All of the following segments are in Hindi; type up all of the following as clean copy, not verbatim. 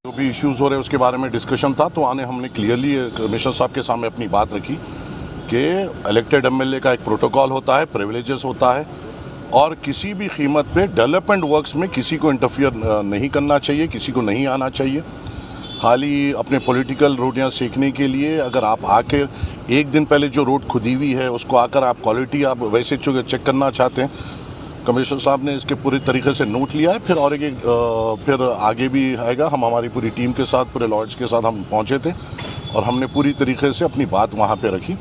जो भी इश्यूज़ हो रहे हैं उसके बारे में डिस्कशन था, तो हमने क्लियरली कमिश्नर साहब के सामने अपनी बात रखी कि इलेक्टेड एमएलए का एक प्रोटोकॉल होता है, प्रिविलेजेस होता है और किसी भी कीमत पे डेवलपमेंट वर्क्स में किसी को इंटरफियर नहीं करना चाहिए, किसी को नहीं आना चाहिए। खाली अपने पॉलिटिकल रोटियां सेकने के लिए अगर आप आके एक दिन पहले जो रोड खुदी हुई है उसको आकर आप क्वालिटी आप वैसे चेक करना चाहते हैं, कमिश्नर साहब ने इसके पूरी तरीके से नोट लिया है। फिर आगे भी आएगा। हम हमारी पूरी टीम के साथ, पूरे लॉयर्स के साथ हम पहुंचे थे और हमने पूरी तरीके से अपनी बात वहां पे रखी।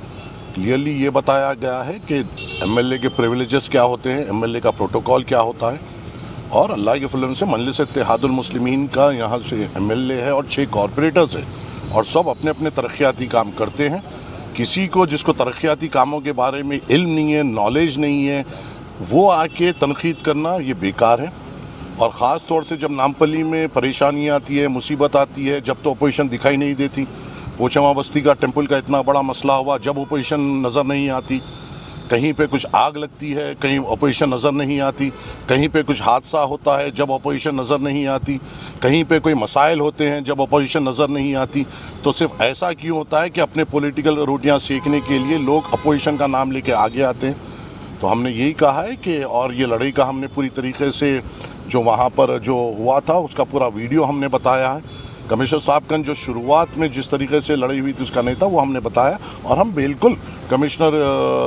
क्लियरली ये बताया गया है कि एमएलए के प्रिविलेजेस क्या होते हैं, एमएलए का प्रोटोकॉल क्या होता है और अल्लाह के फजल से मजलिस इत्तेहादुल मुस्लिमीन का यहाँ से एमएलए है और 6 कॉरपोरेटर्स हैं और सब अपने अपने तरक्याती काम करते हैं। किसी को जिसको तरक्याती कामों के बारे में इल्म नहीं है, नॉलेज नहीं है, वो आके तनकीद करना ये बेकार है। और ख़ास तौर से जब नामपल्ली में परेशानी आती है, मुसीबत आती है, जब तो अपोजिशन दिखाई नहीं देती। पोचमा बस्ती का टेंपल का इतना बड़ा मसला हुआ, जब अपोजिशन नज़र नहीं आती। कहीं पे कुछ आग लगती है, कहीं अपोजिशन नज़र नहीं आती। कहीं पे कुछ हादसा होता है, जब अपोजिशन नज़र नहीं आती। कहीं पे कोई मसाइल होते हैं, जब अपोजिशन नज़र नहीं आती। तो सिर्फ ऐसा क्यों होता है कि अपने पॉलिटिकल रोटियां सेकने के लिए लोग अपोजिशन का नाम लेके आगे आते हैं। तो हमने यही कहा है कि और ये लड़ाई का हमने पूरी तरीके से जो वहाँ पर जो हुआ था उसका पूरा वीडियो हमने बताया है। कमिश्नर साहब का जो शुरुआत में जिस तरीके से लड़ाई हुई थी उसका नहीं था, वो हमने बताया और हम बिल्कुल कमिश्नर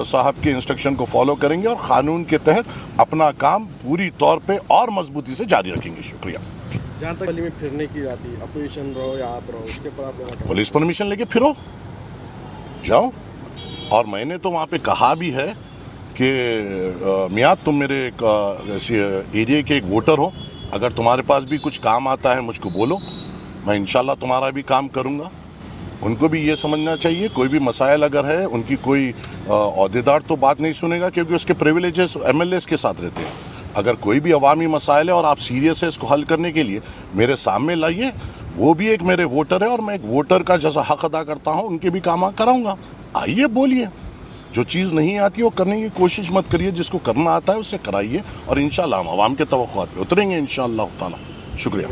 साहब के इंस्ट्रक्शन को फॉलो करेंगे और क़ानून के तहत अपना काम पूरी तौर पे और मजबूती से जारी रखेंगे। शुक्रिया। जहाँ तक गली में फिरने की आती, अपोजिशन रहो या आप रहो, उसके पर आप पुलिस परमिशन लेके फिरो, जाओ। और मैंने तो वहाँ पे कहा भी है कि मियाँ तुम मेरे एरिया के एक वोटर हो, अगर तुम्हारे पास भी कुछ काम आता है मुझको बोलो, मैं इंशाल्लाह तुम्हारा भी काम करूँगा। उनको भी ये समझना चाहिए कोई भी मसाइल अगर है, उनकी कोई अहदेदार तो बात नहीं सुनेगा क्योंकि उसके प्रिविलेजेस एमएलएस के साथ रहते हैं। अगर कोई भी अवामी मसाइल है और आप सीरियस है इसको हल करने के लिए, मेरे सामने लाइए। वो भी एक मेरे वोटर है और मैं एक वोटर का जैसा हक अदा करता हूँ उनके भी काम कराऊँगा। आइए बोलिए, जो चीज़ नहीं आती वो करने की कोशिश मत करिए, जिसको करना आता है उससे कराइए और इंशाल्लाह हम आवाम के तवक्कुआत पे उतरेंगे इंशाअल्लाह ताला। शुक्रिया।